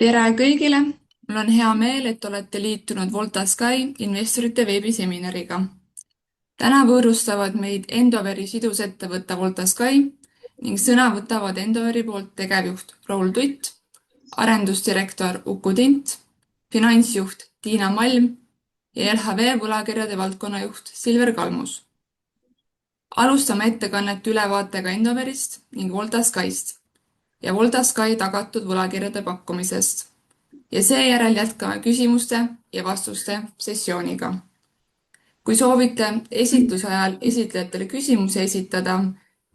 Tere kõigile! Mul on hea meel, et olete liitunud Volta Sky investorite veebiseminariga. Täna võõrustavad meid Endoveri sidusettevõtte Volta Sky ning sõna võtavad Endoveri poolt tegevjuht Raul Tutt, arendusdirektor Uku Tint, finantsjuht Tiina Malm ja LHV võlakirjade valdkonnajuht Silver Kalmus. Alustame ettekannet ülevaatega Endoverist ning Volta Skyst ja Volta Sky tagatud võlakirjade pakkumisest. Ja seejärel jätkame küsimuste ja vastuste sessiooniga. Kui soovite esitluse ajal esitlejatele küsimusi esitada,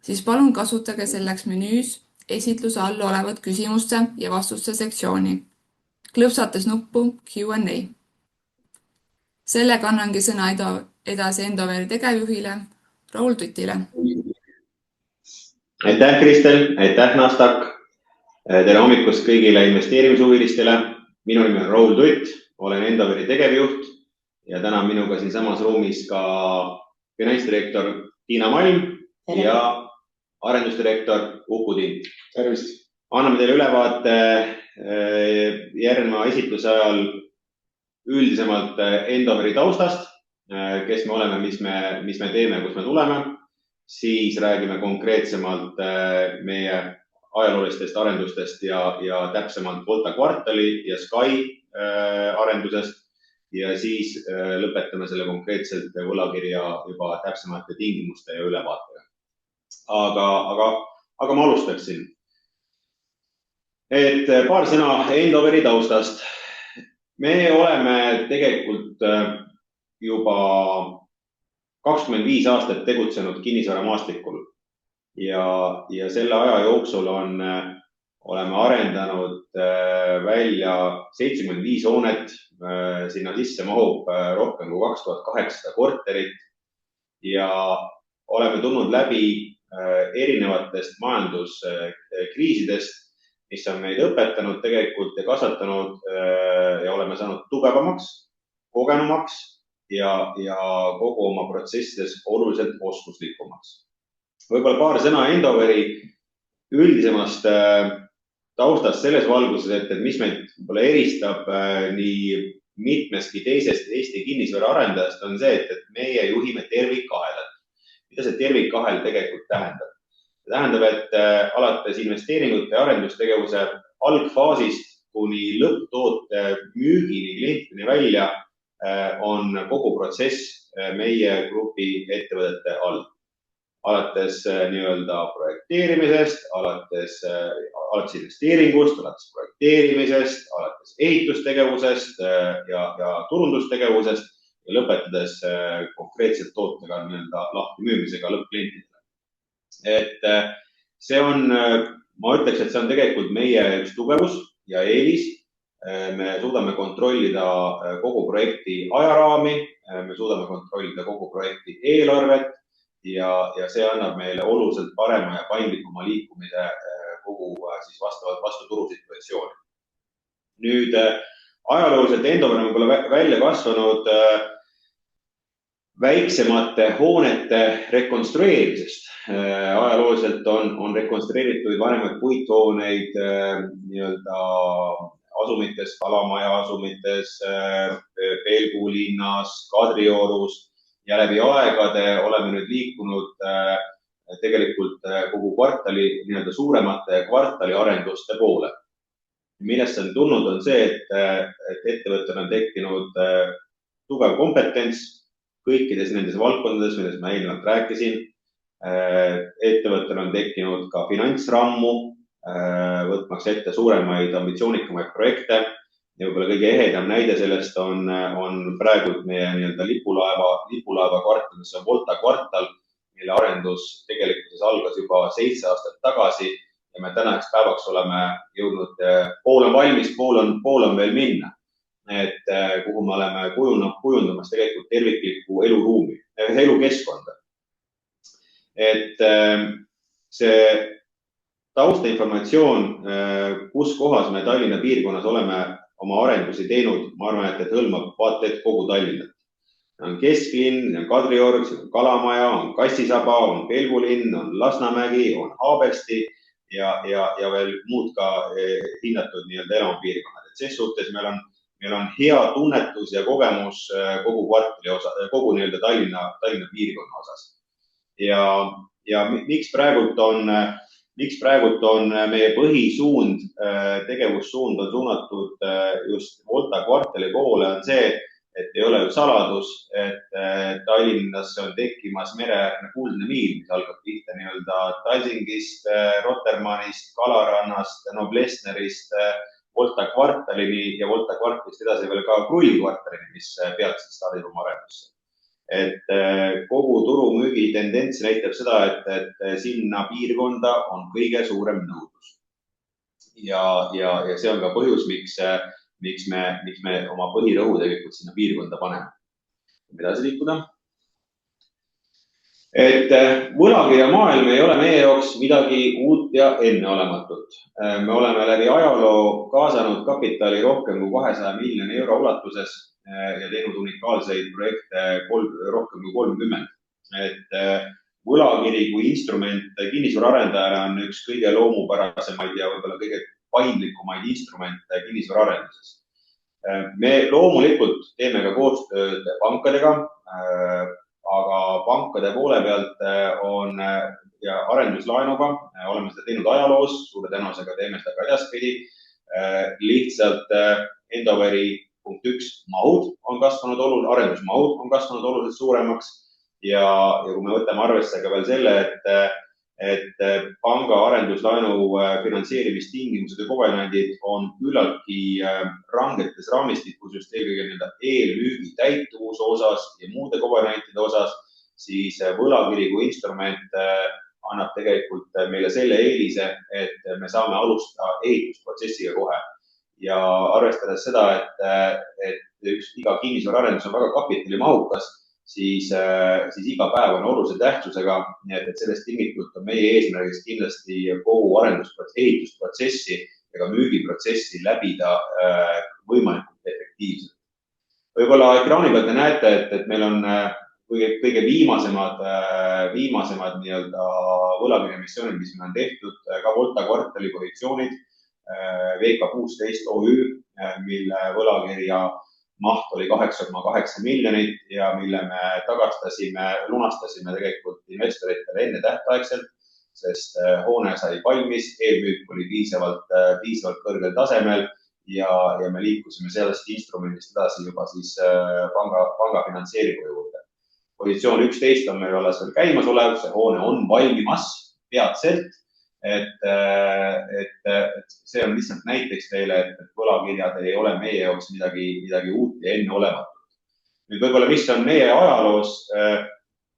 siis palun kasutage selleks menüüs esitluse all olevat küsimuste ja vastuste sektsiooni, klõpsates nuppu Q&A. Sellega annangi sõna edasi Endoveri tegevjuhile Raul Tutile. Aitäh, Kristel! Aitäh, Nasdaq! Tere hommikust kõigile investeerimishuvilistele! Minu nimi on Raul Tutt, olen Endoveri tegevjuht ja täna minuga siin samas ruumis ka finantsdirektor Tiina Malm ja arendusdirektor Uku Tint. Tervist! Anname teile ülevaate järgneva esitluse ajal üldisemalt Endoveri taustast, kes me oleme, mis me teeme, kus me tuleme. Siis räägime konkreetsemalt meie ajaloolistest arendustest ja täpsemalt Volta kvartali ja Sky arendusest ja siis lõpetame selle konkreetselt võlakirja juba täpsemate tingimuste ja ülevaatega. Aga ma alustaksin. Et paar sõna Endoveri taustast. Me oleme tegelikult juba 25 aastat tegutsenud kinnisvaramaastikul. Ja selle aja jooksul oleme arendanud välja 75 hoonet, sinna sisse mahub rohkem kui 2800 korterit ja oleme tulnud läbi erinevatest majanduskriisidest, mis on meid õpetanud tegelikult ja kasvatanud ja oleme saanud tugevamaks, kogenumaks ja kogu oma protsessides oluliselt oskuslikumaks. Võib-olla paar sõna Endoveri üldisemast taustast selles valguses, et mis meid eristab nii mitmestki teisest Eesti kinnisvara arendajast on see, et meie juhime tervikkahelat. Mida see tervikkahel tegelikult tähendab? See tähendab, et alates investeeringute ja arendustegevuse algfaasist kuni lõpptoote müügini klientini välja on kogu protsess meie grupi ettevõtete all. Alates nii-öelda projekteerimisest, alates investeeringust, alates projekteerimisest, alates ehitustegevusest ja turundustegevusest ja lõpetades konkreetselt tootega nii-öelda lahti müümisega lõppklientidele. Et see on, ma ütleks, et see on tegelikult meie üks tugevus ja eelis. Me suudame kontrollida kogu projekti ajaraami, me suudame kontrollida kogu projekti eelarvet ja see annab meile oluliselt parema ja paindlikuma liikumise kogu siis vastavalt vastu turusituatsiooni. Nüüd ajalooliselt Endover on võib-olla välja kasvanud väiksemate hoonete rekonstrueerimisest. Ajalooliselt on rekonstrueeritud vanemaid puithooneid nii-öelda asumites, Kalamaja asumites, Pelgu linnas, Kadriorus ja läbi aegade oleme nüüd liikunud tegelikult kogu kvartali nii-öelda suuremate kvartali arenduste poole. Millest see on tulnud on see, et ettevõttel on tekkinud tugev kompetents kõikides nendes valdkondades, millest ma eelnevalt rääkisin. Ettevõttel on tekkinud ka finantsrammu, võtmaks ette suuremaid ambitsioonikamaid projekte. Ja võib-olla kõige ehedam näide sellest on praegu meie nii-öelda lipulaeva kvartal, mis on Volta kvartal, mille arendus tegelikkuses algas juba 7 aastat tagasi ja me tänaks päevaks oleme jõudnud, pool on valmis, pool on veel minna. Et kuhu me oleme kujundamas tegelikult terviklikku eluruumi, elukeskkonda. Et see taustainformatsioon, kus kohas me Tallinna piirkonnas oleme oma arendusi teinud, ma arvan, et hõlmab vaata et kogu Tallinnat. On Kesklinn, on Kadriorg, on Kalamaja, on Kassisaba, on Pelgulinn, on Lasnamägi, on Haabersti ja veel muud ka hinnatud nii-öelda elamupiirkonnad. Et ses suhtes meil on hea tunnetus ja kogemus kogu kvartali osa, kogu nii-öelda Tallinna piirkonna osas. Ja miks praegult on meie põhisuund, tegevussuund on suunatud just Volta kvartali poole, on see, et ei ole ju saladus, et Tallinnasse on tekkimas mereäärne kuldne miil, mis algab pihta nii-öelda Tallingist, Rotermannist, Kalarannast, Noblessnerist, Volta kvartalini ja Volta kvartalist edasi veel ka Krulli kvartalini, mis peatselt stardib oma arendusse. Et kogu turumüügi tendents näitab seda, et sinna piirkonda on kõige suurem nõudlus. Ja see on ka põhjus, miks me oma põhirõhu tegelikult sinna piirkonda paneme. Edasi liikuda. Et võlakirjamaailm ei ole meie jaoks midagi uut ja enneolematut. Me oleme läbi ajaloo kaasanud kapitali rohkem kui 200 miljoni euro ulatuses ja teinud unikaalseid projekte rohkem kui 30. Et võlakiri kui instrument kinnisvaraarendajale on üks kõige loomupärasemaid ja võib-olla kõige paindlikumaid instrumente kinnisvaraarenduses. Me loomulikult teeme ka koostööd pankadega, aga pankade poole pealt on ja arenduslaenuga oleme seda teinud ajaloos, suure tõenäosusega teeme seda ka edaspidi. Lihtsalt Endoveri punkt 1 mahud on kasvanud arendusmahud on kasvanud oluliselt suuremaks ja kui me võtame arvesse ka veel selle, et panga arenduslaenu finantseerimistingimused ja kovenandid on küllaltki rangetes raamistikus just eelkõige eelmüügi täituvuse osas ja muude kovenantide osas, siis võlakiri kui instrument annab tegelikult meile selle eelise, et me saame alustada ehitusprotsessiga kohe. Ja arvestades seda, et iga kinnisvaraarendus on väga kapitalimahukas, siis iga päev on olulise tähtsusega, et sellest tingitult on meie eesmärgiks kindlasti kogu ehitusprotsessi ja ka müügiprotsessi läbida võimalikult efektiivselt. Võib-olla ekraani pealt te näete, et meil on kõige viimasemad nii-öelda võlakirjaemissioonid, mis meil on tehtud, ka Volta kvartali positsioonid, VK16 OÜ, mille võlakirja maht oli 8,8 miljonit ja mille me lunastasime tegelikult investoritele enne tähtaegselt, sest hoone sai valmis, eelmüük oli piisavalt kõrgel tasemel ja me liikusime sellest instrumendist edasi juba siis panga finantseeringu juurde. Positsioon 11 on meil alles veel käimas olev, see hoone on valmimas peatselt. Et see on lihtsalt näiteks teile, et võlakirjad ei ole meie jaoks midagi uut ja enneolematut. Nüüd võib-olla, mis on meie ajaloos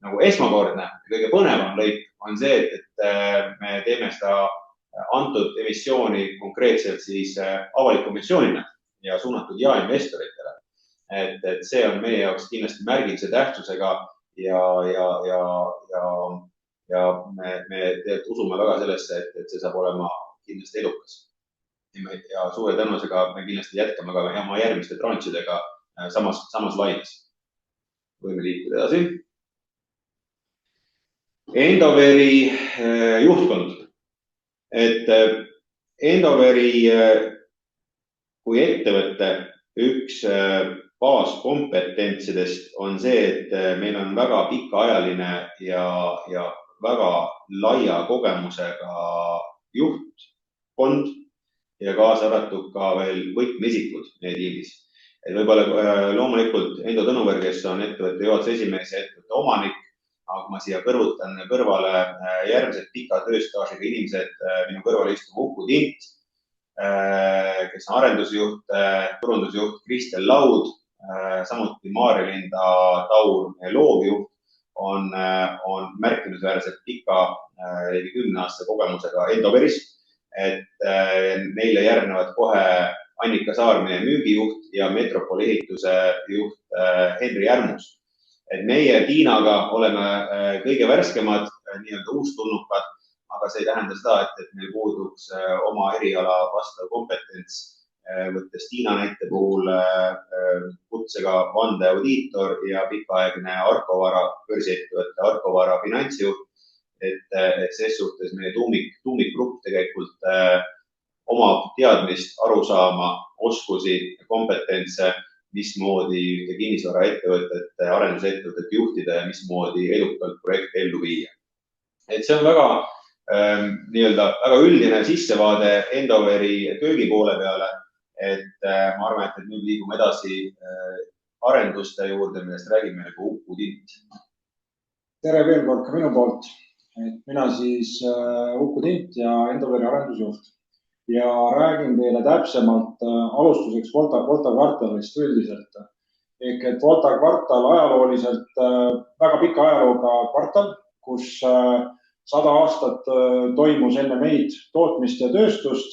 nagu esmakordne ja kõige põnevam lõik, on see, et me teeme seda antud emissiooni konkreetselt siis avaliku emissioonina ja suunatud jaeinvestoritele. Et see on meie jaoks kindlasti märgilise tähtsusega ja me usume väga sellesse, et see saab olema kindlasti edukas. Ja suure tõenäosusega me kindlasti jätkame ka oma järgmiste tranšidega samas laines. Võime liikuda edasi. Endoveri juhtkond. Et Endoveri kui ettevõtte üks baaskompetentsidest on see, et meil on väga pikaajaline ja väga laia kogemusega juhtkond ja kaasa arvatud ka veel võtmeisikud meie tiimis. Et võib-olla loomulikult Endo Tõnuver, kes on ettevõtte juhatuse esimees ja ettevõtte omanik, aga ma siia kõrvutan kõrvale järgmised pika tööstaažiga inimesed, minu kõrval istub Uku Tint, kes on arendusjuht, turundusjuht Kristel Laud, samuti Maarja-Linda Taur, loovjuht, on märkimisväärselt pika 10 aasta kogemusega Endoveris, et neile järgnevad kohe Annika Saar, meie müügijuht ja Metropoli ehituse juht Henri Järmus. Et meie Tiinaga oleme kõige värskemad, nii-öelda uustulnukad, aga see ei tähenda seda, et meil puuduks oma eriala vastav kompetents, võttes Tiina näite puhul kutsega vandeaudiitor ja pikaaegne Arkovara börsiettevõtte Arkovara finantsjuht et ses suhtes meie tuumikgrupp tegelikult omab teadmist, arusaama, oskusi, kompetentse, mismoodi ühte kinnisvaraettevõtet, arendusettevõtet juhtida ja mismoodi edukalt projekte ellu viia. Et see on väga üldine sissevaade Endoveri köögi poole peale, et ma arvan, et nüüd liigume edasi arenduste juurde, millest räägib meile ka Uku Tint. Tere veel kord ka minu poolt. Mina siis Uku Tint ja Endoveri arendusjuht ja räägin teile täpsemalt alustuseks Volta kvartalist üldiselt. Ehk et Volta kvartal ajalooliselt väga pika ajalooga kvartal, kus 100 aastat toimus enne meid tootmist ja tööstust.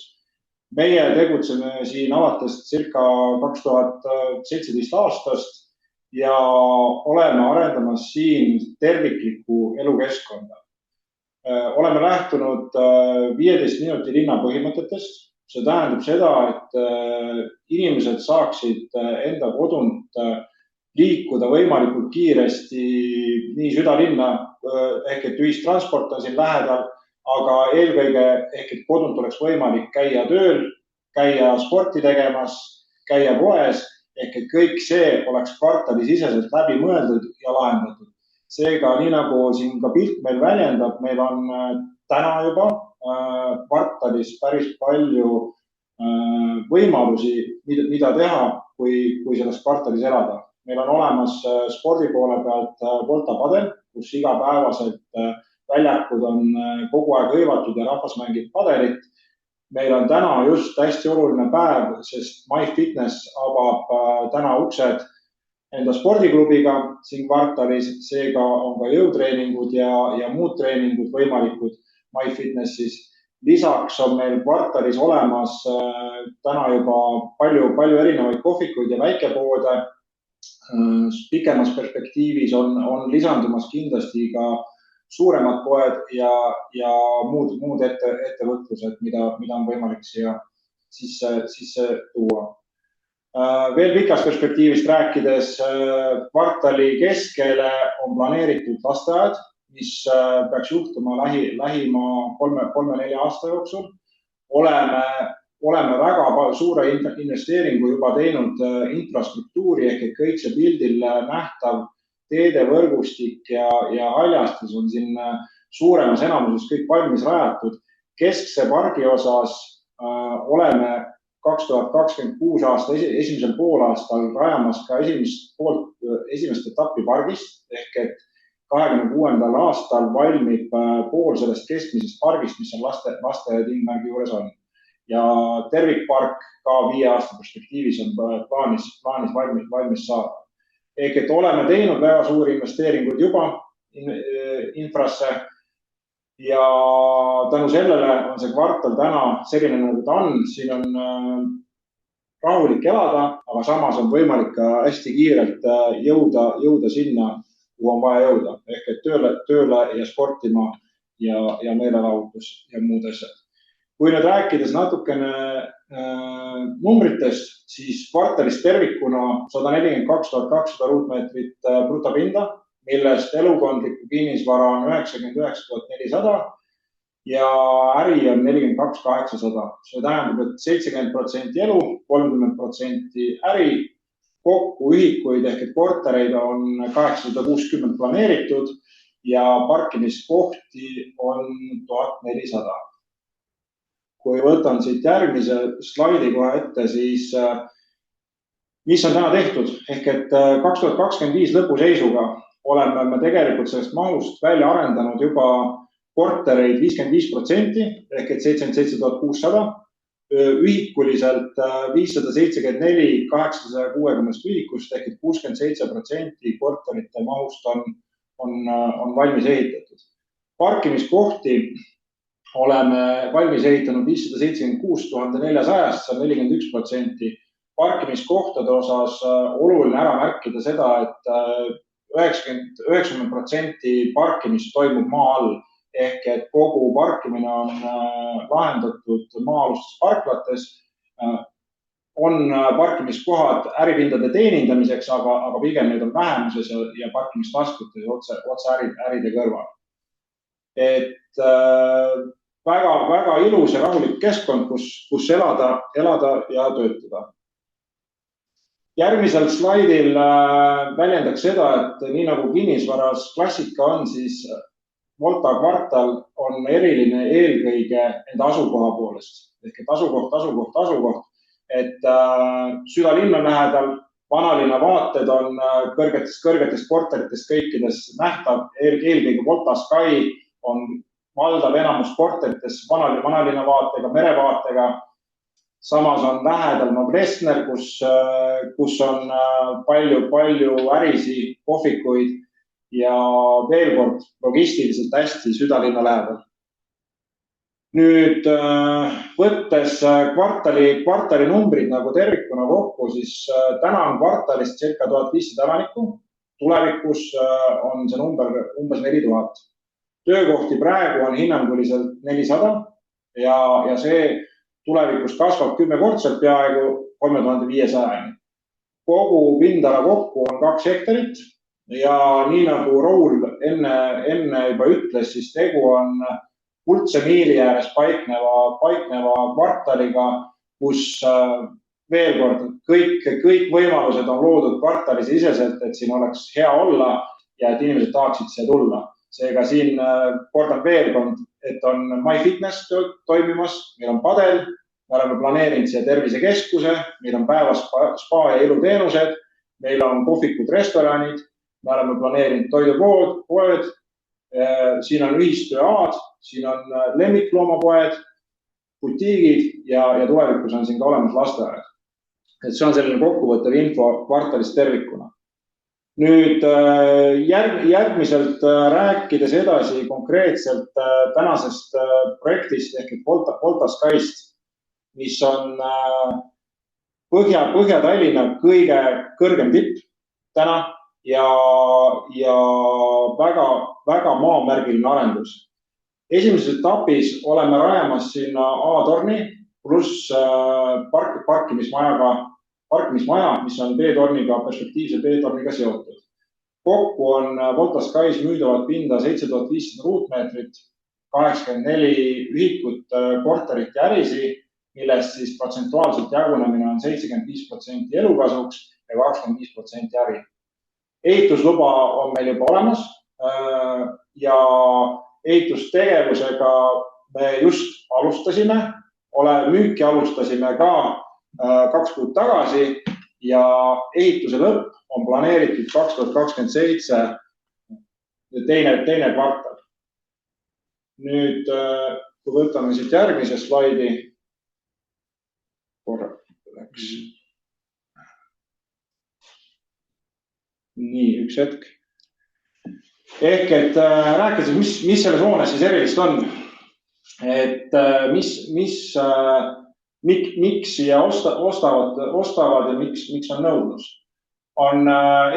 Meie tegutseme siin alates circa 2017 aastast ja oleme arendamas siin terviklikku elukeskkonda. Oleme lähtunud 15 minuti linna põhimõtetest. See tähendab seda, et inimesed saaksid enda kodunt liikuda võimalikult kiiresti nii südalinna, ehk et ühistransport on siin lähedal, aga eelkõige ehk et kodunt oleks võimalik käia tööl, käia sporti tegemas, käia poes, ehk et kõik see oleks kvartalisiseselt läbi mõeldud ja lahendatud. Seega, nii nagu siin ka pilt meil väljendab, meil on täna juba kvartalis päris palju võimalusi, mida teha, kui selles kvartalis elada. Meil on olemas spordi poole pealt Volta padel, kus igapäevaselt väljakud on kogu aeg hõivatud ja rahvas mängib padelit. Meil on täna just hästi oluline päev, sest MyFitness avab täna uksed enda spordiklubiga siin kvartalis. Seega on ka jõutreeningud ja muud treeningud võimalikud MyFitnessis. Lisaks on meil kvartalis olemas täna juba palju erinevaid kohvikuid ja väikepoode. Pikemas perspektiivis on lisandumas kindlasti ka suuremad poed ja muud ettevõtlused, mida on võimalik siia sisse tuua. Veel pikas perspektiivist rääkides, kvartali keskele on planeeritud lasteaed, mis peaks juhtuma lähima 3-4 aasta jooksul. Oleme väga suure investeeringu juba teinud infrastruktuuri, ehk et kõik see pildil nähtav teedevõrgustik ja haljastus on siin suuremas enamuses kõik valmis rajatud. Keskse pargi osas oleme 2026 aasta esimesel poolaastal rajamas ka esimest etappi pargist, ehk et 26. aastal valmib pool sellest keskmisest pargist, mis on laste Tingmärgi juures on. Ja tervikpark ka 5 aasta perspektiivis on plaanis valmis saada. Ehk et oleme teinud väga suuri investeeringuid juba infrasse ja tänu sellele on see kvartal täna selline, nagu ta on. Siin on rahulik elada, aga samas on võimalik ka hästi kiirelt jõuda sinna, kuhu on vaja jõuda. Ehk et tööle ja sportima ja meelelahutus ja muud asjad. Kui nüüd rääkides natukene numbritest, siis kvartalist tervikuna 142 200 ruutmeetrit brutopinda, millest elukondlikku kinnisvara on 99 400 ja äri on 42 800. See tähendab, et 70% elu, 30% äri, kokku ühikuid ehk et kortereid on 860 planeeritud ja parkimiskohti on 1400. Kui võtan siit järgmise slaidi kohe ette, siis mis on täna tehtud? Ehk et 2025 lõpuseisuga oleme me tegelikult sellest mahust välja arendanud juba kortereid 55%, ehk et 77 600, ühikuliselt 574 860 ühikust, ehk et 67% korterite mahust on valmis ehitatud. Parkimiskohti oleme valmis ehitanud 576 400, see on 41%. Parkimiskohtade osas oluline ära märkida seda, et 90% parkimist toimub maa all, ehk et kogu parkimine on lahendatud maa-alustes parklates. On parkimiskohad äripindade teenindamiseks, aga pigem need on vähemuses ja parkimistaskutes otse äride kõrval. et väga ilus ja rahulik keskkond, kus elada ja töötada. Järgmisel slaidil väljendaks seda, et nii nagu kinnisvaras klassika on, siis Volta kvartal on eriline eelkõige enda asukoha poolest. Ehk et asukoht. Et südalinn on lähedal, vanalinna vaated on kõrgetest korteritest kõikides nähtav. Eelkõige Volta Sky on valdav enamus korterites vanalinna vaatega, merevaatega. Samas on lähedal Noblessner, kus on palju ärisi, kohvikuid ja veel kord logistiliselt hästi südalinna lähedal. Nüüd võttes kvartali numbrid nagu tervikuna kokku, siis täna on kvartalist circa 1500 elanikku. Tulevikus on see number umbes 4000. Töökohti praegu on hinnanguliselt 400 ja see tulevikus kasvab 10-kordselt peaaegu 3500. Kogu pindala kokku on 2 hektarit ja nii nagu Raul enne juba ütles, siis tegu on Kuldse miili ääres paikneva kvartaliga, kus veel kord kõik võimalused on loodud kvartali siseselt, et siin oleks hea olla ja et inimesed tahaksid siia tulla. Seega siin kordan veel kord, et on MyFitness toimimas, meil on padel, me oleme planeerinud siia tervisekeskuse, meil on päevas spa ja iluteenused, meil on kohvikud, restoranid, me oleme planeerinud toidupoed, siin on ühistööaad, siin on lemmikloomapoed, butiigid ja tulevikus on siin ka olemas lasteaed. Et see on selline kokkuvõttev info kvartalist tervikuna. Nüüd järgmiselt rääkides edasi konkreetselt tänasest projektist ehk Volta Skyst, mis on Põhja-Tallinna kõige kõrgem tipp täna ja väga maamärgiline arendus. Esimeses etapis oleme rajamas sinna A-torni pluss parkimismaja, mis on B-torniga, perspektiivse B-torniga seotud. Kokku on Volta Skys müüdavat pinda 7500 ruutmeetrit, 84 ühikut korterit ja ärisi, millest siis protsentuaalselt jagunemine on 75% elukasuks ja 25% äri. Ehitusluba on meil juba olemas ja ehitustegevusega me just alustasime, müüki alustasime ka 2 kuud tagasi ja ehituse lõpp on planeeritud 2027 teine kvartal. Nüüd, kui võtame siit järgmise slaidi, nii, üks hetk. Ehk et rääkides, mis selles hoones siis erilist on, et miks siia ostavad ja miks on nõudlus. On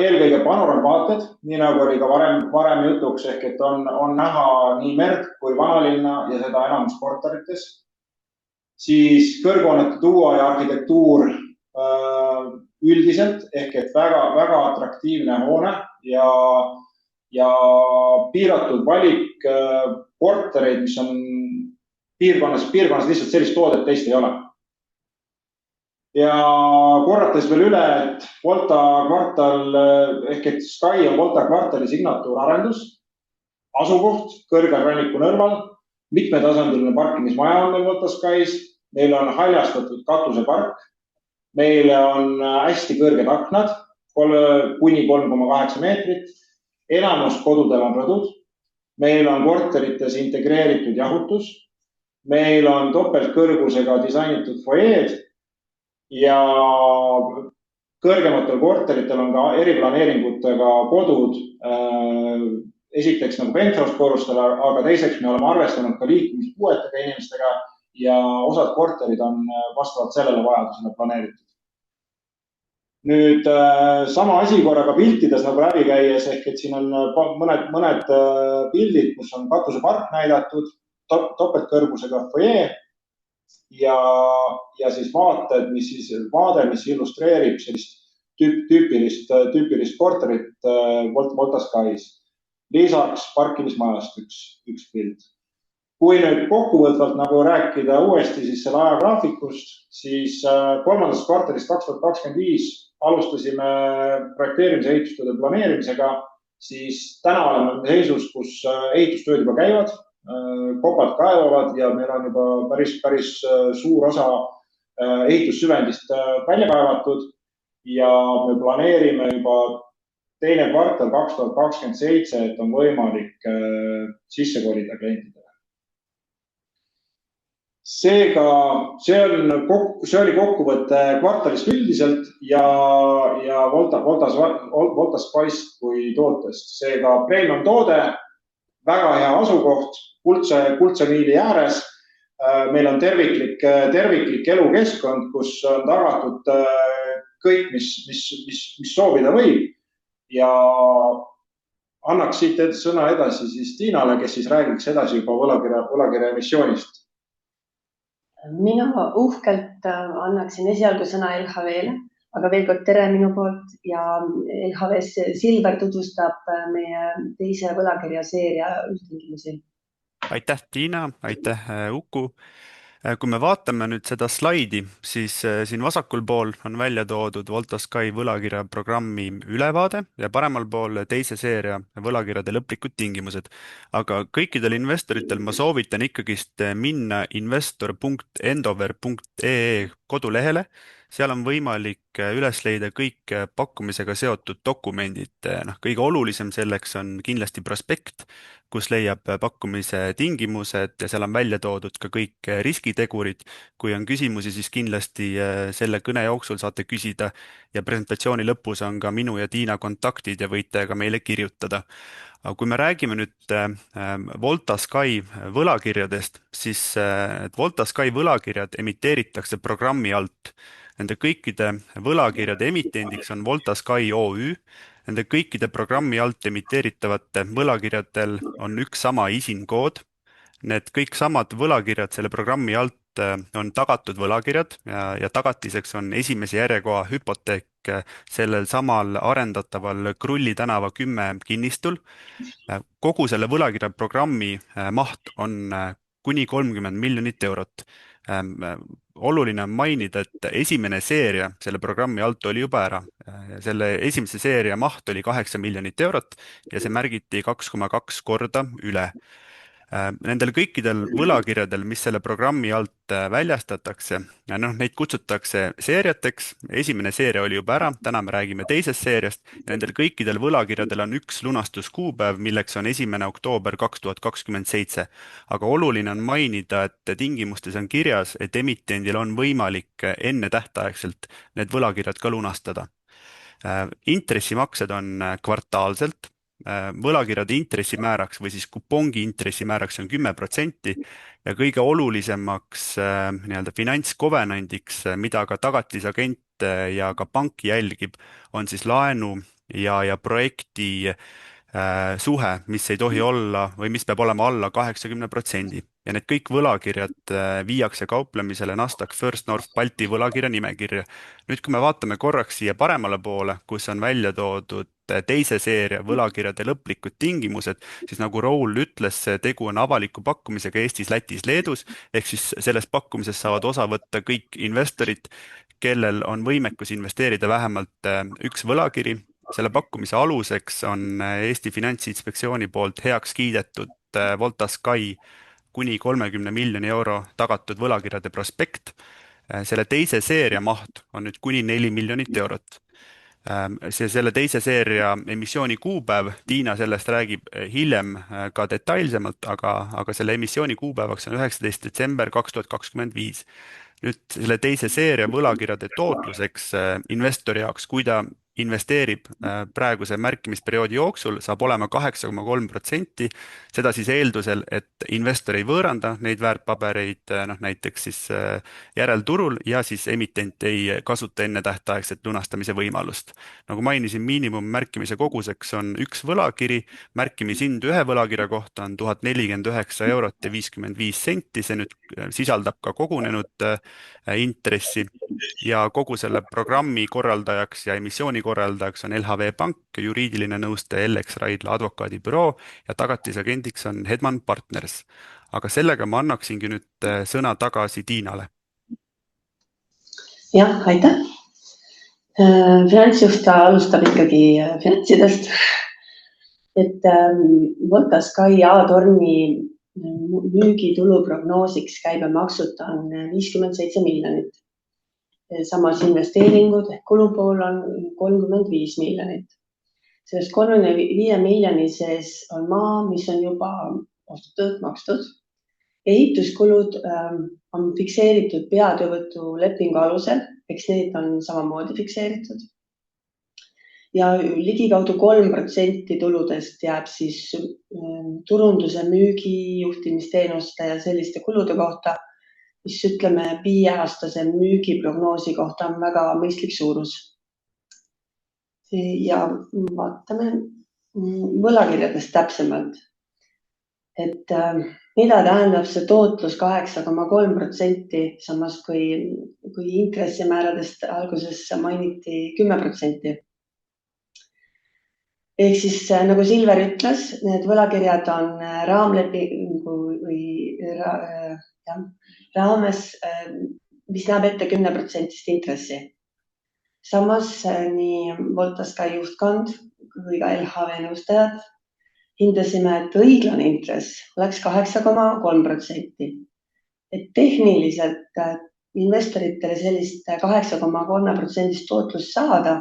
eelkõige panoramvaated, nii nagu oli ka varem jutuks, ehk et on näha nii merd kui vanalinna ja seda enamus korterites. Siis kõrghoonete duo ja arhitektuur üldiselt ehk et väga atraktiivne hoone ja piiratud valik kortereid, mis on piirkonnas lihtsalt sellist toodet teist ei ole. Ja korrates veel üle, et Volta kvartal ehk et Sky on Volta kvartali signatuur arendus, asukoht kõrgel ranniku nõrval, mitmetasandiline parkimismaja on meil Volta Skys, meil on haljastatud katusepark, meil on hästi kõrged aknad, kuni 3,8 meetrit, enamus kodudel on rõdud, meil on korterites integreeritud jahutus, meil on topeltkõrgusega disainitud foeed ja kõrgematel korteritel on ka eriplaneeringutega kodud, esiteks nagu penthouse korrustele, aga teiseks me oleme arvestanud ka liikumispuuetega inimestega ja osad korterid on vastavalt sellele vajadusele planeeritud. Nüüd sama asi korraga piltides nagu läbi käies, ehk et siin on mõned pildid, kus on katusepark näidatud, topeltkõrgusega foee ja siis vaade, mis illustreerib sellist tüüpilist korterit Volta Skys. lisaks parkimismajast üks pild. Kui nüüd kokkuvõtvalt nagu rääkida uuesti siis selle ajagraafikust, siis kolmandast kvartalist 2025 alustasime projekteerimise, ehitustööde planeerimisega, siis täna oleme seisus, kus ehitustööd juba käivad, kopad kaevavad ja meil on juba päris suur osa ehitussüvendist välja kaevatud ja me planeerime juba teine kvartal 2027, et on võimalik sisse kolida klientidele. Seega see oli kokkuvõte kvartalist üldiselt ja Voltas Spice kui tootest. Seega premium toode, väga hea asukoht, kuldse miili ääres. Meil on terviklik elukeskkond, kus on tagatud kõik, mis soovida võib. Ja annaks siit sõna edasi siis Tiinale, kes siis räägiks edasi juba võlakirja emissioonist. Mina uhkelt annaksin esialgu sõna LHV-le, aga veel kord tere minu poolt ja LHV Silver tutvustab meie teise võlakirjaseeria üldtingimusi. Aitäh, Tiina, aitäh, Uku. Kui me vaatame nüüd seda slaidi, siis siin vasakul pool on välja toodud Voltas Sky võlakirja programmi ülevaade ja paremal pool teise seeria võlakirjade lõplikud tingimused. Aga kõikidel investoritel ma soovitan ikkagist minna investor.endover.ee kodulehele. Seal on võimalik üles leida kõik pakkumisega seotud dokumendid. Kõige olulisem selleks on kindlasti prospekt, kus leiab pakkumise tingimused ja seal on välja toodud ka kõik riskitegurid. Kui on küsimusi, siis kindlasti selle kõne jooksul saate küsida ja presentatsiooni lõpus on ka minu ja Tiina kontaktid ja võite ka meile kirjutada. Aga kui me räägime nüüd Voltas Sky võlakirjadest, siis Voltas Sky võlakirjad emiteeritakse programmi alt. Nende kõikide võlakirjade emitendiks on Voltas Sky OÜ. Nende kõikide programmi alt emiteeritavate võlakirjadel on üks sama ISIN-kood. Need kõik samad võlakirjad selle programmi alt on tagatud võlakirjad ja tagatiseks on esimese järjekoha hüpoteek sellel samal arendataval Krulli tänava 10 kinnistul. Kogu selle võlakirja programmi maht on kuni 30 miljonit eurot. Oluline on mainida, et esimene seeria selle programmi alt oli juba ära. Selle esimese seeria maht oli 8 miljonit eurot ja see märgiti 2,2 korda üle. Nendel kõikidel võlakirjadel, mis selle programmi alt väljastatakse, neid kutsutakse seeriateks. Esimene seeria oli juba ära, täna me räägime teisest seeriast. Nendel kõikidel võlakirjadel on üks lunastuskuupäev, milleks on 1. oktoober 2027. Aga oluline on mainida, et tingimustes on kirjas, et emitendil on võimalik enne tähtaegselt need võlakirjad ka lunastada. Intressimaksed on kvartaalselt. Võlakirjade intressimääraks või siis kupongi intressimääraks on 10% ja kõige olulisemaks finantskovenandiks, mida ka tagatisagent ja ka pank jälgib, on siis laenu ja projekti suhe, mis ei tohi olla või mis peab olema alla 80%. Ja need kõik võlakirjad viiakse kauplemisele Nasdaq First North Balti võlakirja nimekirja. Nüüd, kui me vaatame korraks siia paremale poole, kus on välja toodud teise seeria võlakirjade lõplikud tingimused, siis nagu Raul ütles, tegu on avaliku pakkumisega Eestis, Lätis, Leedus, ehk siis sellest pakkumisest saavad osa võtta kõik investorid, kellel on võimekus investeerida vähemalt üks võlakiri. Selle pakkumise aluseks on Eesti Finantsinspektsiooni poolt heaks kiidetud Voltas Sky kuni 30 miljoni euro tagatud võlakirjade prospekt. Selle teise seeria maht on nüüd kuni 4 miljonit eurot. Selle teise seeria emissiooni kuupäev, Tiina sellest räägib hiljem ka detailsemalt, aga selle emissiooni kuupäevaks on 19. detsember 2025. Nüüd selle teise seeria võlakirjade tootluseks investori jaoks, kui ta investeerib praeguse märkimisperioodi jooksul, saab olema 8,3%. Seda siis eeldusel, et investor ei võõranda neid väärtpabereid näiteks siis järelturul ja siis emitent ei kasuta enne tähtaegset lunastamise võimalust. Nagu mainisin, miinimummärkimise koguseks on üks võlakiri, märkimishind ühe võlakirja kohta on 1049 eurot ja 55 senti. See nüüd sisaldab ka kogunenud intressi ja kogu selle programmi korraldajaks ja emissiooni korraldajaks on LHV Pank, juriidiline nõustaja Ellex Raidla advokaadibüroo ja tagatisagendiks on Hedman Partners. Aga sellega ma annaksingi nüüd sõna tagasi Tiinale. Jah, aitäh. Finantsjuht alustab ikkagi finantsidest. Et Voltasky A-torni müügitulu prognoosiks käibemaksuta on 57 miljonit. Samas investeeringud ehk kulupool on 35 miljonit. Sellest 35 miljoni sees on maa, mis on juba ostetud, makstud. Ehituskulud on fikseeritud peatöövõtu lepingu alusel, eks need on samamoodi fikseeritud. Ja ligikaudu 3% tuludest jääb siis turunduse, müügi, juhtimisteenuste ja selliste kulude kohta, mis ütleme 5-aastase müügiprognoosi kohta on väga mõistlik suurus. Ja vaatame võlakirjadest täpsemalt. Et mida tähendab see tootlus 8,3%, samas kui intressimääradest alguses mainiti 10%. Ehk siis nagu Silver ütles, need võlakirjad on raamlepingu raames, mis näeb ette 10% intressi. Samas nii Voltasky juhtkond kui ka LHV nõustajad hindasime, et õiglane intress oleks 8,3%. Et tehniliselt investoritele sellist 8,3% tootlust saada,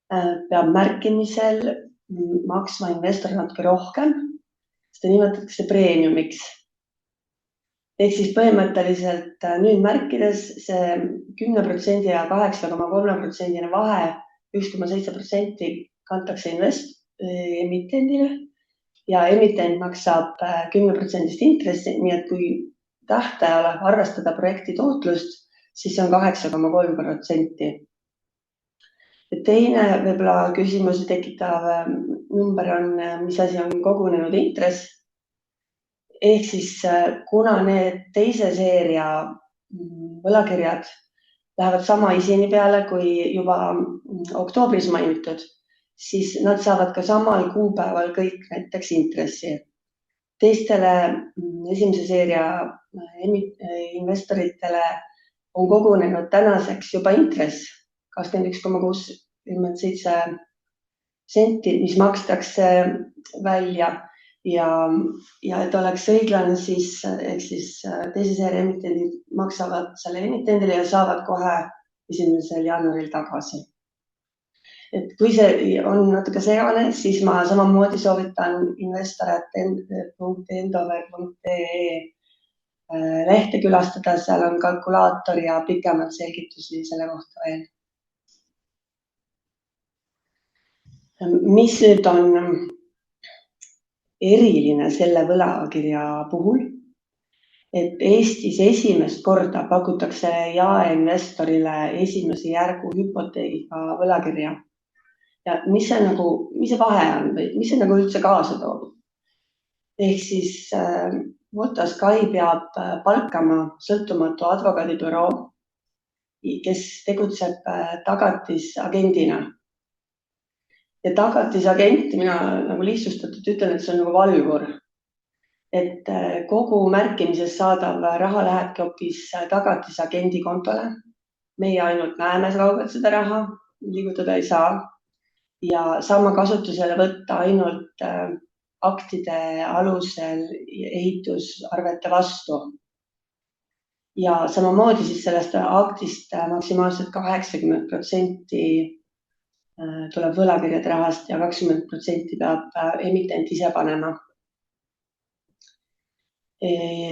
peab märkimisel maksma investor natuke rohkem, seda nimetatakse preemiumiks. Ehk siis põhimõtteliselt nüüd märkides see 10% ja 8,3% vahe 1,7% kantakse emitendile ja emitent maksab 10% intressi, nii et kui tähtajale arvestada projekti tootlust, siis on 8,3%. Teine võib-olla küsimusi tekitav number on, mis asi on kogunenud intress. Ehk siis kuna need teise seeria võlakirjad lähevad sama isini peale kui juba oktoobris mainitud, siis nad saavad ka samal kuupäeval kõik näiteks intressi. Teistele esimese seeria investoritele on kogunenud tänaseks juba intress 21,67 senti, mis makstakse välja ja et oleks õiglane, siis teise seeria emitendid maksavad selle emitendile ja saavad kohe 1. jaanuaril tagasi. Et kui see on natuke segane, siis ma samamoodi soovitan investor.endover.ee lehte külastada, seal on kalkulaator ja pikemalt selgitusi selle kohta veel. Mis nüüd on eriline selle võlakirja puhul, et Eestis esimest korda pakutakse jaeinvestorile esimese järgu hüpoteegiga võlakirja. Ja mis see vahe on või mis see üldse kaasa toob? Ehk siis Voltasky peab palkama sõltumatu advokaadibüroo, kes tegutseb tagatisagendina. Ja tagatisagent, mina nagu lihtsustatult ütlen, et see on nagu valvur. Et kogu märkimises saadav raha lähebki hoopis tagatisagendi kontole. Meie ainult näeme kaugelt seda raha, liigutada ei saa. Ja saame kasutusele võtta ainult aktide alusel ehitusarvete vastu. Ja samamoodi siis sellest aktist maksimaalselt 80% tuleb võlakirjade rahast ja 20% peab emitent ise panema.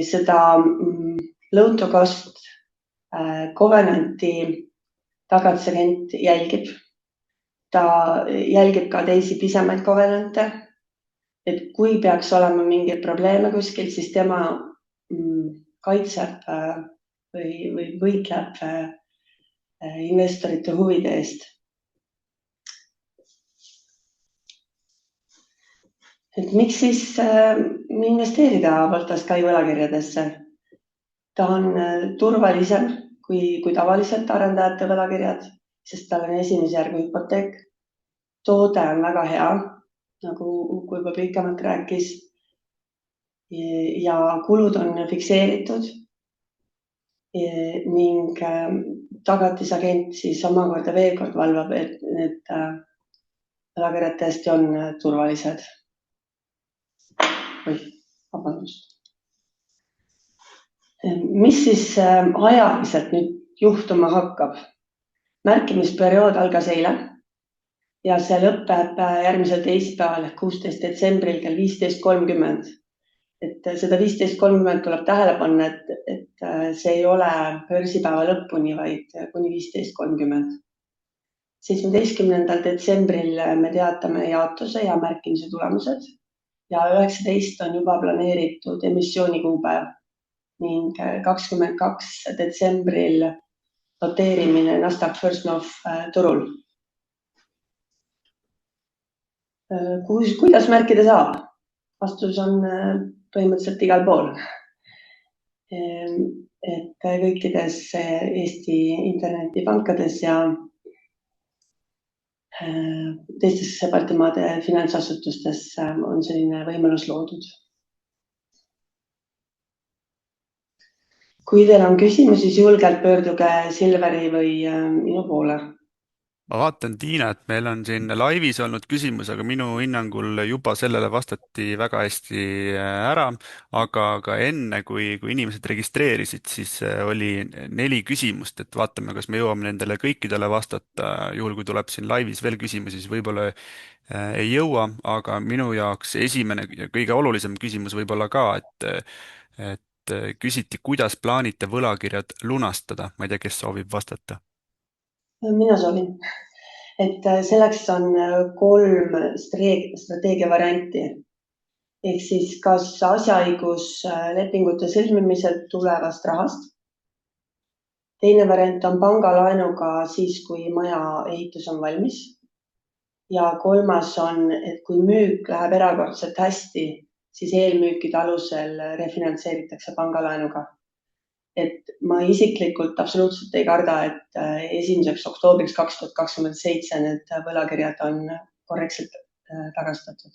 Seda loan to cost covenanti tagatisagent jälgib. Ta jälgib ka teisi pisemaid covenante, et kui peaks olema mingeid probleeme kuskil, siis tema kaitseb või võitleb investorite huvide eest. Et miks siis investeerida Voltasky võlakirjadesse? Ta on turvalisem kui tavaliselt arendajate võlakirjad. sest tal on esimese järgu hüpoteek. Toode on väga hea, nagu Uku juba pikemalt rääkis. Ja kulud on fikseeritud ning tagatisagent siis omakorda veel kord valvab, et need võlakirjad tõesti on turvalised. Vabandust. Mis siis ajaliselt nüüd juhtuma hakkab? Märkimisperiood algas eile ja see lõpeb järgmisel teisipäeval ehk 16. detsembril kell 15.30. Et seda 15.30 tuleb tähele panna, et see ei ole börsipäeva lõpuni, vaid kuni 15.30. 17. detsembril me teatame jaotuse ja märkimise tulemused ja 19 on juba planeeritud emissiooni kuupäev ning 22. detsembril noteerimine Nasdaq First North turul. Kuidas märkida saab? Vastus on põhimõtteliselt igal pool. Et kõikides Eesti internetipankades ja teistes Baltimaade finantsasutustes on selline võimalus loodud. Kui teil on küsimusi, siis julgelt pöörduge Silveri või minu poole. Ma vaatan, Tiina, et meil on siin laivis olnud küsimus, aga minu hinnangul juba sellele vastati väga hästi ära, aga ka enne, kui inimesed registreerisid, siis oli 4 küsimust, et vaatame, kas me jõuame nendele kõikidele vastata. Juhul, kui tuleb siin laivis veel küsimusi, siis võib-olla ei jõua, aga minu jaoks esimene ja kõige olulisem küsimus võib-olla ka, et küsiti, kuidas plaanite võlakirjad lunastada. Ma ei tea, kes soovib vastata. Mina soovin, et selleks on 3 strateegia varianti. Ehk siis kas asjaõiguslepingute sõlmimisel tulevast rahast. Teine variant on pangalaenuga siis, kui maja ehitus on valmis. Ja 3. on, et kui müük läheb erakordselt hästi, siis eelmüükide alusel refinantseeritakse pangalaenuga. Et ma isiklikult absoluutselt ei karda, et 1. oktoobriks 2027 need võlakirjad on korrektselt tagastatud.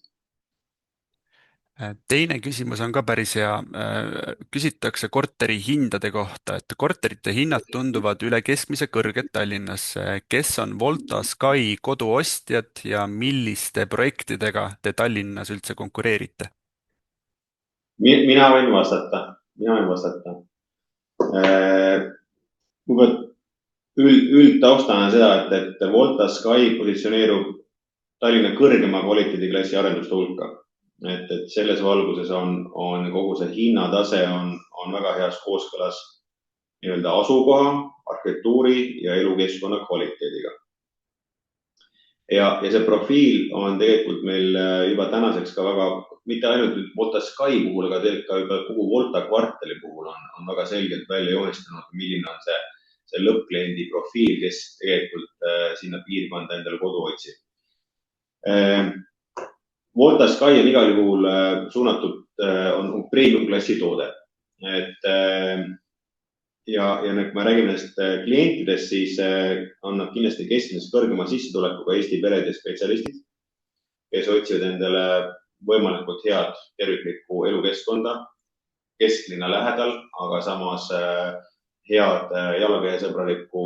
Teine küsimus on ka päris hea. Küsitakse korteri hindade kohta, et korterite hinnad tunduvad üle keskmise kõrged Tallinnas. Kes on Volta Sky koduostjad ja milliste projektidega te Tallinnas üldse konkureerite? Mina võin vastata. Üldtaustana seda, et Volta Sky positsioneerub Tallinna kõrgema kvaliteediklassi arenduste hulka. Et selles valguses on kogu see hinnatase on väga heas kooskõlas nii-öelda asukoha, arhitektuuri ja elukeskkonna kvaliteediga. Ja see profiil on tegelikult meil juba tänaseks ka väga, mitte ainult Volta Sky puhul, aga tegelikult ka juba kogu Volta kvartali puhul on väga selgelt välja joonistanud, milline on see lõppkliendi profiil, kes tegelikult sinna piirkonda endale kodu otsib. Volta Sky on igal juhul suunatud, on premium klassi toode. Ja kui me räägime nendest klientidest, siis on nad kindlasti keskmisest kõrgema sissetulekuga Eesti pered ja spetsialistid, kes otsivad endale võimalikult head terviklikku elukeskkonda kesklinna lähedal, aga samas head jalakäijasõbralikku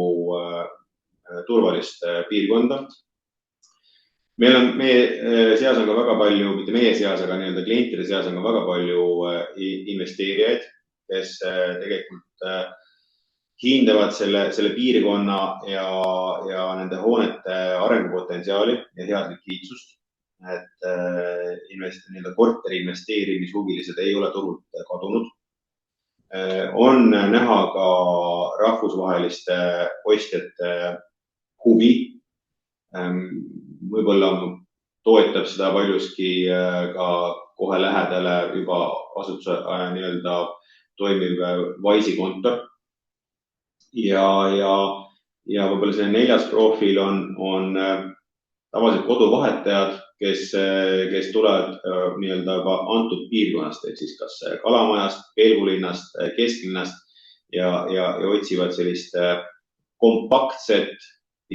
turvalist piirkonda. Meie seas on ka väga palju, mitte meie seas, aga nii-öelda klientide seas on ka väga palju investeerijaid, kes tegelikult hindavad selle piirkonna ja nende hoonete arengupotentsiaali ja head likviidsust. Et korteri investeerimishuvilised ei ole turult kadunud. On näha ka rahvusvaheliste ostjate huvi. Võib-olla toetab seda paljuski ka kohe lähedale juba asutuse nii-öelda toimiv Wise'i kontor. Ja võib-olla see 4. profiil on tavaliselt koduvahetajad, kes tulevad nii-öelda juba antud piirkonnast, et siis kas Kalamajast, Pelgulinnast, Kesklinnast ja otsivad sellist kompaktset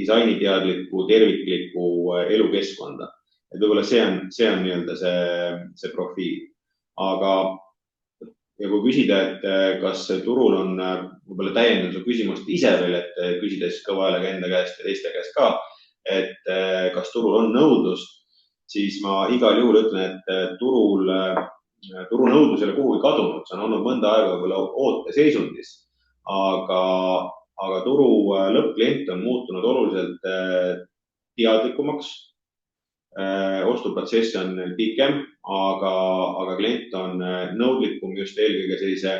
disainiteadlikku, terviklikku elukeskkonda. Et võib-olla see on nii-öelda see profiil. Aga ja kui küsida, et kas turul on, võib-olla täiendan su küsimust ise veel, et küsida siis kõva häälega enda käest ja teiste käest ka, et kas turul on nõudlust, siis ma igal juhul ütlen, et turu nõudlus ei ole kuhugi kadunud, see on olnud mõnda aega võib-olla ooteseisundis, aga turu lõppklient on muutunud oluliselt teadlikumaks. Ostuprotsess on pikem, aga klient on nõudlikum just eelkõige sellise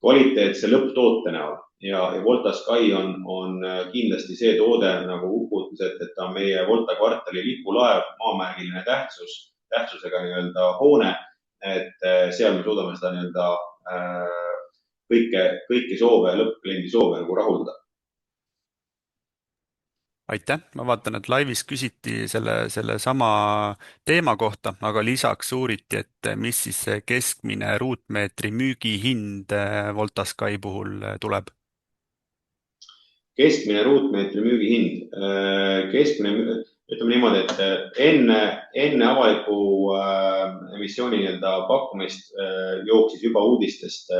kvaliteetse lõpptoote näol. Ja Volta Sky on kindlasti see toode, nagu Uku ütles, et ta on meie Volta kvartali lipulaev, maamärgiline tähtsusega nii-öelda hoone, et seal me suudame seda nii-öelda kõiki soove, lõppkliendi soove nagu rahuldada. Aitäh, ma vaatan, et laivis küsiti selle sama teema kohta, aga lisaks uuriti, et mis siis see keskmine ruutmeetri müügihind Volta Sky puhul tuleb. Keskmine ruutmeetri müügihind. Ütleme niimoodi, et enne avaliku emissiooni nii-öelda pakkumist jooksis juba uudistest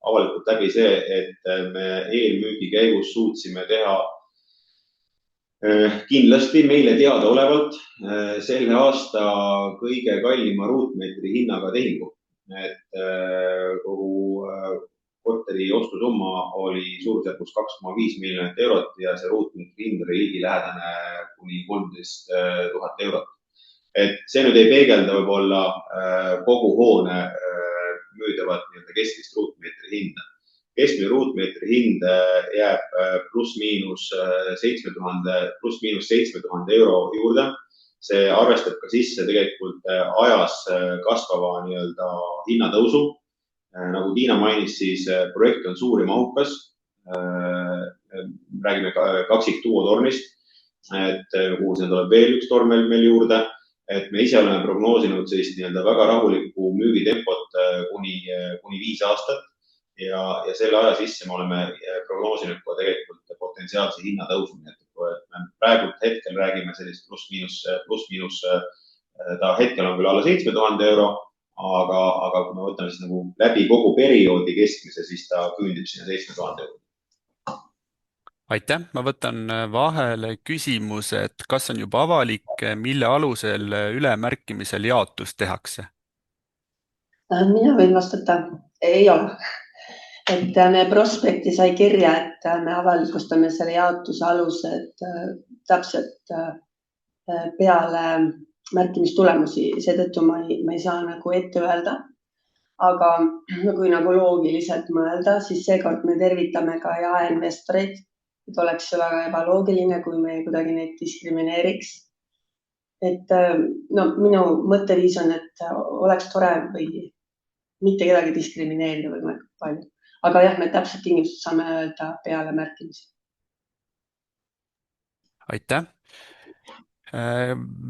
avalikult läbi see, et me eelmüügi käigus suutsime teha kindlasti meile teadaolevalt selle aasta kõige kallima ruutmeetri hinnaga tehingu. Et kogu korteri ostusumma oli suurusjärgus 2,5 miljonit eurot ja see ruutmeetri hind oli ligilähedane kuni 13 000 eurot. Et see nüüd ei peegelda võib-olla kogu hoone müüdavat keskmist ruutmeetri hinda. Keskmine ruutmeetri hind jääb pluss-miinus 7000 euro juurde. See arvestab ka sisse tegelikult ajas kasvava nii-öelda hinnatõusu. Nagu Tiina mainis, siis projekt on suur ja mahukas. Räägime kaksikduotornist, et kuhu see tuleb veel üks torn meil juurde. Et me ise oleme prognoosinud sellist nii-öelda väga rahulikku müügitempot kuni 5 aastat. Ja selle aja sisse me oleme prognoosinud ka tegelikult potentsiaalse hinnatõusu. Praegu hetkel räägime sellist pluss-miinus, ta hetkel on küll alla 7000 euro, aga kui me võtame siis nagu läbi kogu perioodi keskmise, siis ta küündib sinna 7000 euro. Aitäh, ma võtan vahele küsimuse, et kas on juba avalik, mille alusel ülemärkimisel jaotus tehakse? Mina võin vastata, ei ole. Et me prospekti sai kirja, et me avalikustame selle jaotuse alused täpselt peale märkimistulemusi, seetõttu ma ei saa nagu ette öelda. Aga kui nagu loogiliselt mõelda, siis seekord me tervitame ka jaeinvestoreid, et oleks see väga ebaloogiline, kui me kuidagi neid diskrimineeriks. Et minu mõtteviis on, et oleks tore või mitte kedagi diskrimineerida võimalikult palju. Aga jah, me täpselt tingimused saame öelda peale märkimisi. Aitäh.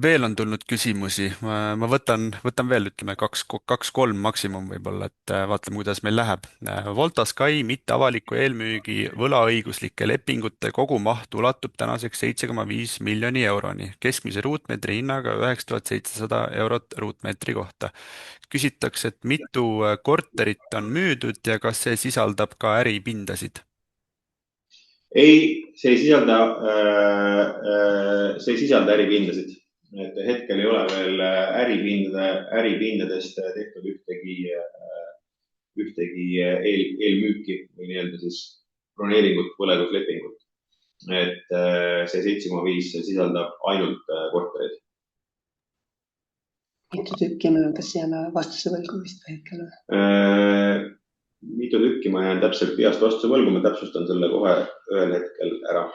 Veel on tulnud küsimusi. Ma võtan veel, ütleme 2-3 maksimum võib-olla, et vaatame, kuidas meil läheb. Volta Sky mitteavaliku eelmüügi võlaõiguslike lepingute kogumaht ulatub tänaseks 7,5 miljoni euroni. Keskmise ruutmeetri hinnaga 9700 eurot ruutmeetri kohta. Küsitakse, et mitu korterit on müüdud ja kas see sisaldab ka äripindasid? Ei, see ei sisalda äripindasid. Et hetkel ei ole veel äripindadest tehtud ühtegi eelmüüki või nii-öelda siis broneeringut, võlaõiguslepingut. Et see 7,5 sisaldab ainult korterid. Mitu tükki me kas jääme vastuse võlgu vist hetkel? Mitu tükki ma jään täpselt peast vastuse võlgu, ma täpsustan selle kohe ühel hetkel ära.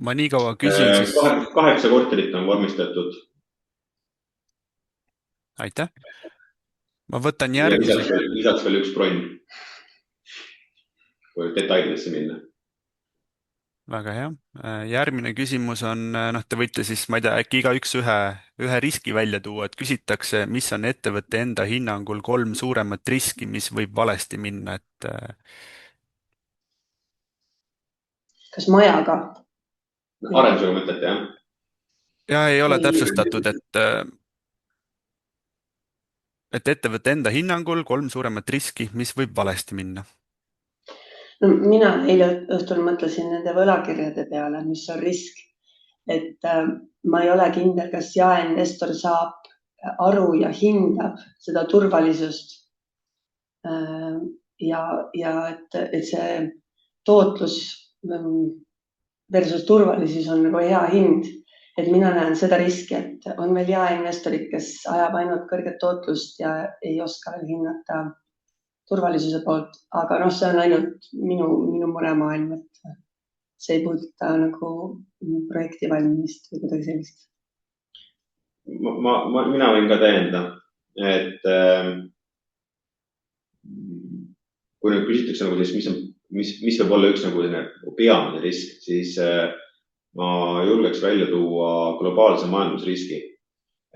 Ma nii kaua küsin siis... 8 korterit on vormistatud. Aitäh. Ma võtan järgmise... Lisaks veel üks bronn, kui detailidesse minna. Väga hea. Järgmine küsimus on, te võite siis, ma ei tea, äkki igaüks ühe riski välja tuua, et küsitakse, mis on ettevõtte enda hinnangul 3 suuremat riski, mis võib valesti minna, et... Kas majaga? Arendusega mõtlete, jah? ja ei ole Ei, täpsustatud, et ettevõtte enda hinnangul 3 suuremat riski, mis võib valesti minna. no mina eile õhtul mõtlesin nende võlakirjade peale, mis on risk, et ma ei ole kindel, kas jaeinvestor saab aru ja hindab seda turvalisust ja et see tootlus versus turvalisus on nagu hea hind. Et mina näen seda riski, et on veel jaeinvestorid, kes ajab ainult kõrget tootlust ja ei oska veel hinnata turvalisuse poolt, aga see on ainult minu muremaailm, et see ei puuduta nagu projekti valmimist või kuidagi sellist. Mina võin ka täienda, et kui nüüd küsitakse nagu siis, mis võib olla üks nagu peamine risk, siis ma julgeks välja tuua globaalse majandusriski.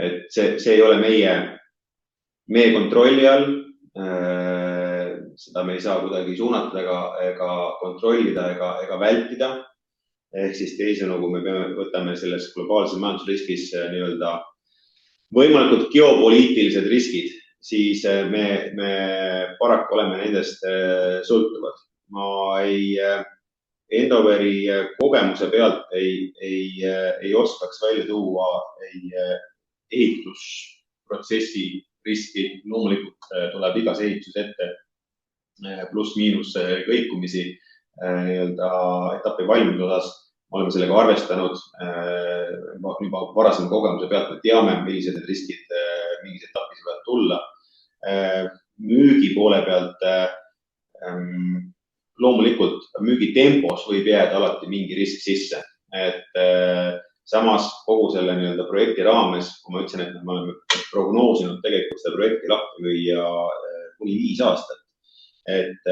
Et see ei ole meie kontrolli all. Seda me ei saa kuidagi suunata ega kontrollida ega vältida. Ehk siis teisena, kui me võtame selles globaalse majandusriskis nii-öelda võimalikud geopoliitilised riskid, siis me paraku oleme nendest sõltuvad. Ma Endoveri kogemuse pealt ei oskaks välja tuua ehitusprotsessi riski. Loomulikult tuleb igas ehitus ette pluss-miinus kõikumisi nii-öelda etapi valmimise osas. Me oleme sellega arvestanud juba varasema kogemuse pealt, me teame, millised need riskid mingis etapis võivad tulla. Müügi poole pealt loomulikult müügitempos võib jääda alati mingi risk sisse. Et samas kogu selle nii-öelda projekti raames, kui ma ütlesin, et me oleme prognoosinud tegelikult seda projekti lahti lüüa kuni 5 aastat, et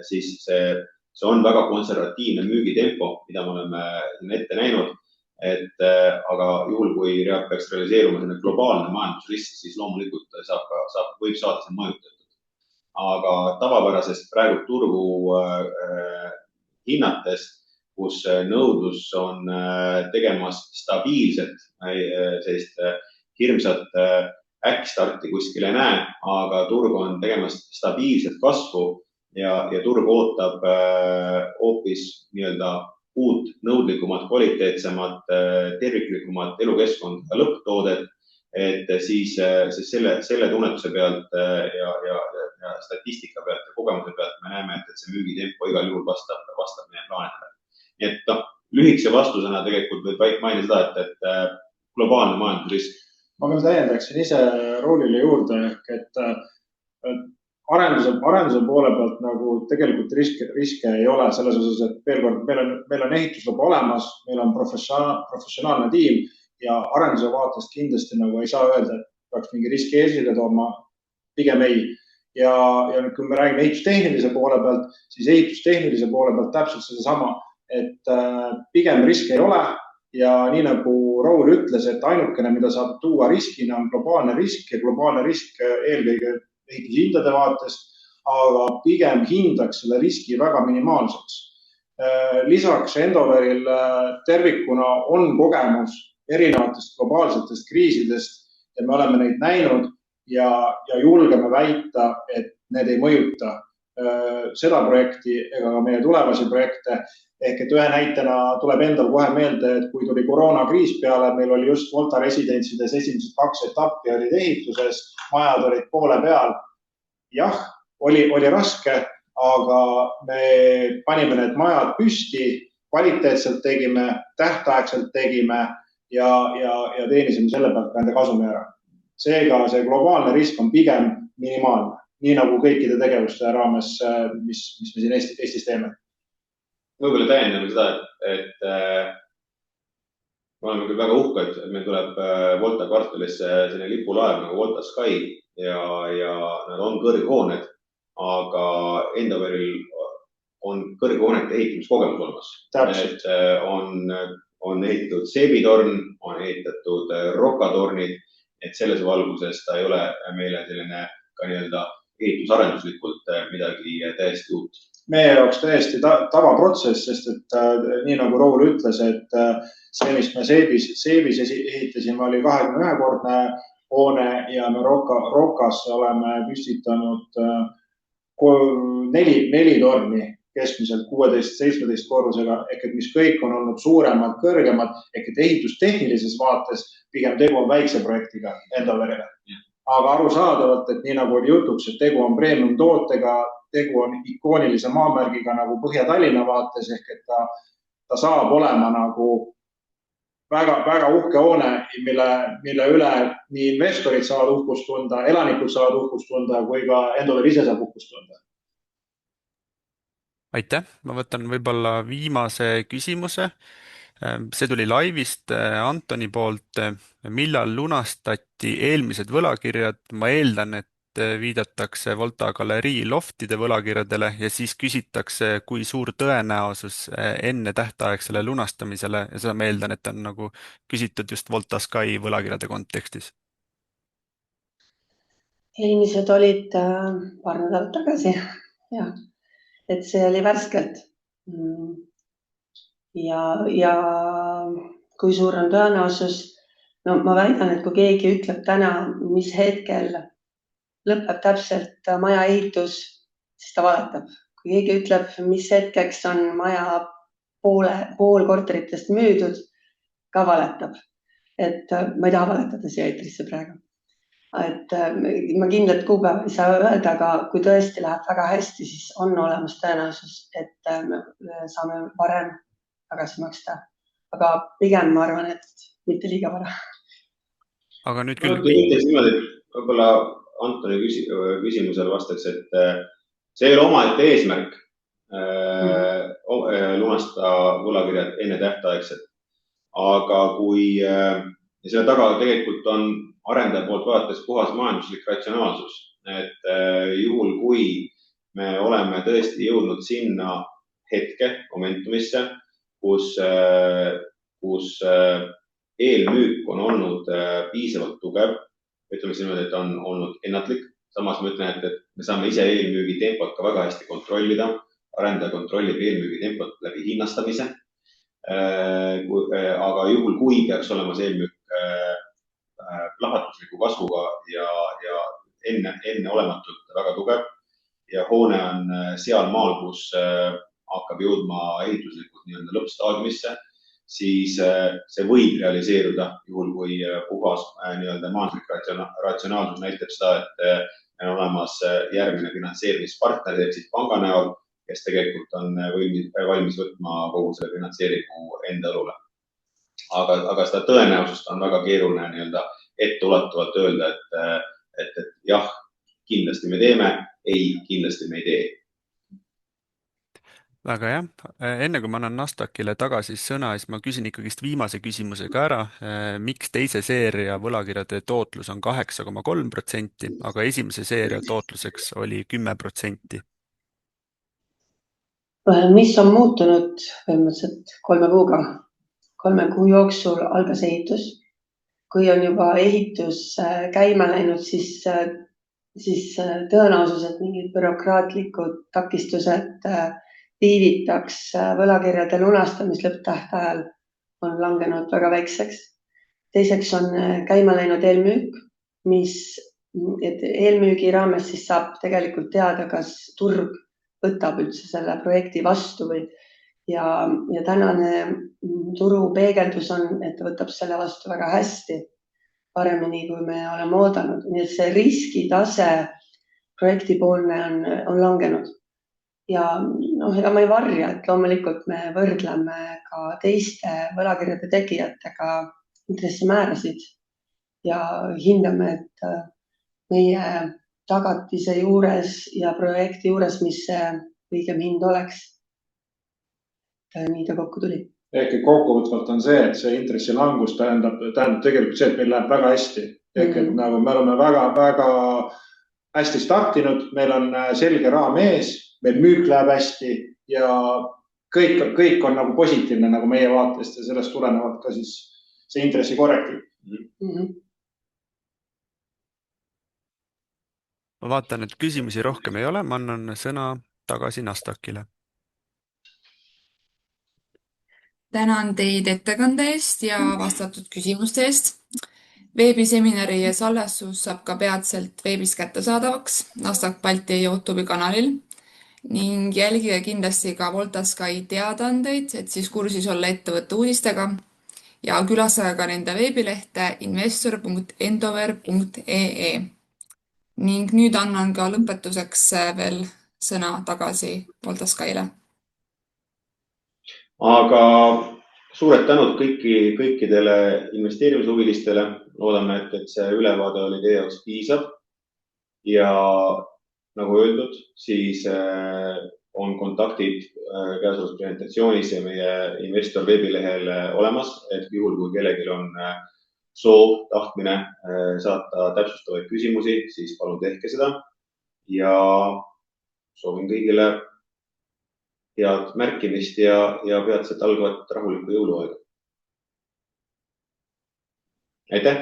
siis see on väga konservatiivne müügitempo, mida me oleme ette näinud, aga juhul, kui peaks realiseeruma selline globaalne majandusrisk, siis loomulikult võib saada see mõjutatud. Aga tavapärasest praegu turgu hinnates, kus nõudlus on tegemas stabiilselt, sellist hirmsat äkkstarti kuskil ei näe, aga turg on tegemas stabiilset kasvu ja turg ootab hoopis nii-öelda uut, nõudlikumat, kvaliteetsemat, terviklikumat elukeskkonda lõpptoodet, et siis selle tunnetuse pealt ja statistika pealt ja kogemuse pealt me näeme, et see müügitempo igal juhul vastab meie plaanidele. Nii et lühikese vastusena tegelikult võib mainida seda, et globaalne majandusrisk. Ma veel täiendaksin ise roolile juurde, et arenduse poole pealt nagu tegelikult riske ei ole selles osas, et veel kord, meil on ehitusluba olemas, meil on professionaalne tiim ja arenduse vaatest kindlasti nagu ei saa öelda, et peaks mingi riski esile tooma, pigem ei. Ja kui me räägime ehitustehnilise poole pealt, siis ehitustehnilise poole pealt täpselt sedasama, et pigem riske ei ole ja nii nagu Raul ütles, et ainukene, mida saab tuua riskina on globaalne risk ja globaalne risk eelkõige ehitushindade vaatest, aga pigem hindaks selle riski väga minimaalseks. Lisaks Endoveril tervikuna on kogemus erinevatest globaalsetest kriisidest ja me oleme neid näinud ja julgeme väita, et need ei mõjuta seda projekti ega ka meie tulevasi projekte. Ehk et ühe näitena tuleb endal kohe meelde, et kui tuli koroonakriis peale, meil oli just Volta residentsides esimesed 2 etappi olid ehituses, majad olid poole peal. Jah, oli raske, aga me panime need majad püsti, kvaliteetselt tegime, tähtaegselt tegime ja teenisime selle pealt nende kasumi ära. Seega see globaalne risk on pigem minimaalne, nii nagu kõikide tegevuste raames, mis me siin Eestis teeme. Võib-olla täiendame seda, et me oleme küll väga uhked, et meil tuleb Volta kvartalisse selline lipulaev nagu Volta Sky ja nad on kõrghooned, aga Endoveril on kõrghoonete ehitamiskogemus olemas. Täpselt. On ehitatud Seebitorn, on ehitatud Rokatornid, et selles valguses ta ei ole meile selline ka nii-öelda ehitusarenduslikult midagi täiesti uut. meie jaoks täiesti tavaprotsess, sest et nii nagu Raul ütles, et see, mis me Seebis ehitasime, oli 21-kordne hoone ja me Rokasse oleme püstitanud neli torni keskmiselt 16-17 korrusega ehk et mis kõik on olnud suuremad, kõrgemad ehk et ehitustehnilises vaates pigem tegu on väikse projektiga Endoverile. Aga arusaadavalt, et nii nagu oli jutuks, et tegu on premium tootega, tegu on ikoonilise maamärgiga nagu Põhja-Tallinna vaates ehk et ta saab olema nagu väga uhke hoone, mille üle nii investorid saavad uhkust tunda, elanikud saavad uhkust tunda, kui ka Endover ise saab uhkust tunda. aitäh, ma võtan võib-olla viimase küsimuse. See tuli laivist Antoni poolt. Millal lunastati eelmised võlakirjad? Ma eeldan, et viidatakse Volta galerii loftide võlakirjadele ja siis küsitakse, kui suur tõenäosus enne tähtaegsele lunastamisele ja seda ma eeldan, et on nagu küsitud just Volta Sky võlakirjade kontekstis. eelmised olid paar nädalat tagasi, jah, et see oli värskelt. Ja kui suur on tõenäosus? No ma väidan, et kui keegi ütleb täna, mis hetkel lõpeb täpselt maja ehitus, siis ta valetab. Kui keegi ütleb, mis hetkeks on maja pool korteritest müüdud, ka valetab. Et ma ei taha valetada siia eetrisse praegu. Et ma kindlat kuupäeva ei saa öelda, aga kui tõesti läheb väga hästi, siis on olemas tõenäosus, et me saame varem tagasi maksta. Aga pigem ma arvan, et mitte liiga vara. Aga nüüd küll. Ütleks niimoodi, et võib-olla Antoni küsimusele vastaks, et see ei ole omaette eesmärk lunastada võlakirjad enne tähtaegset. Aga kui selle taga tegelikult on arendaja poolt vaadates puhas majanduslik ratsionaalsus, et juhul, kui me oleme tõesti jõudnud sinna hetke momentumisse, kus eelmüük on olnud piisavalt tugev, ütleme niimoodi, et on olnud ennatlik. Samas ma ütlen, et me saame ise eelmüügi tempot ka väga hästi kontrollida. Arendaja kontrollib eelmüügi tempot läbi hinnastamise. Aga juhul, kui peaks olema see eelmüük plahvatusliku kasvuga ja enne olematult väga tugev ja hoone on seal maal, kus hakkab jõudma ehituslikult nii-öelda lõppstaadiumisse, siis see võib realiseeruda juhul, kui puhas nii-öelda majanduslik ratsionaalsus näitab seda, et on olemas järgmine finantseerimispartner ehk siis panga näol, kes tegelikult on valmis võtma kogu selle finantseeringu enda õlule. Aga seda tõenäosust on väga keeruline nii-öelda etteulatuvalt öelda, et jah, kindlasti me teeme, ei, kindlasti me ei tee. Väga jah. Enne kui ma annan Nasdaqile tagasi sõna, siis ma küsin ikkagist viimase küsimuse ka ära. Miks teise seeria võlakirjade tootlus on 8,3%, aga esimese seeria tootluseks oli 10%? Mis on muutunud põhimõtteliselt 3 kuuga? 3 kuu jooksul algas ehitus. Kui on juba ehitus käima läinud, siis tõenäosus, et mingid bürokraatlikud takistused viivitaks võlakirjade lunastamist lõpptähtajal on langenud väga väikseks. Teiseks on käima läinud eelmüük, et eelmüügi raames siis saab tegelikult teada, kas turg võtab üldse selle projekti vastu ja tänane turu peegeldus on, et ta võtab selle vastu väga hästi, paremini, kui me oleme oodanud. Nii et see riskitase projektipoolne on langenud. Ja ega ma ei varja, et loomulikult me võrdleme ka teiste võlakirjade tegijatega intressimäärasid ja hindame, et meie tagatise juures ja projekti juures, mis see õigem hind oleks. Nii ta kokku tuli. Ehk kokkuvõtvalt on see, et see intressilangus tähendab tegelikult see, et meil läheb väga hästi. Ehk et nagu me oleme väga hästi startinud, meil on selge raam ees, meil müük läheb hästi ja kõik on nagu positiivne nagu meie vaatest ja sellest tulenevalt ka siis see intressi korrektiiv. Ma vaatan, et küsimusi rohkem ei ole. Ma annan sõna tagasi Nasdaqile. tänan teid ettekande eest ja vastatud küsimuste eest. Veebiseminari salvestus saab ka peatselt veebis kättesaadavaks Nasdaq Balti Youtube'i kanalil ning jälgige kindlasti ka Voltasky teadaandeid, et siis kursis olla ettevõtte uudistega ja külastage ka nende veebilehte investor.endover.ee. ning nüüd annan ka lõpetuseks veel sõna tagasi Voltaskyle. Aga suured tänud kõikidele investeerimishuvilistele. Loodame, et see ülevaade oli teie jaoks piisav. Ja nagu öeldud, siis on kontaktid käesolevas presentatsioonis ja meie investor veebilehel olemas, et juhul kui kellelgi on soov, tahtmine saata täpsustavaid küsimusi, siis palun tehke seda ja soovin kõigile head märkimist ja peatselt algavat rahulikku jõuluaega. Aitäh!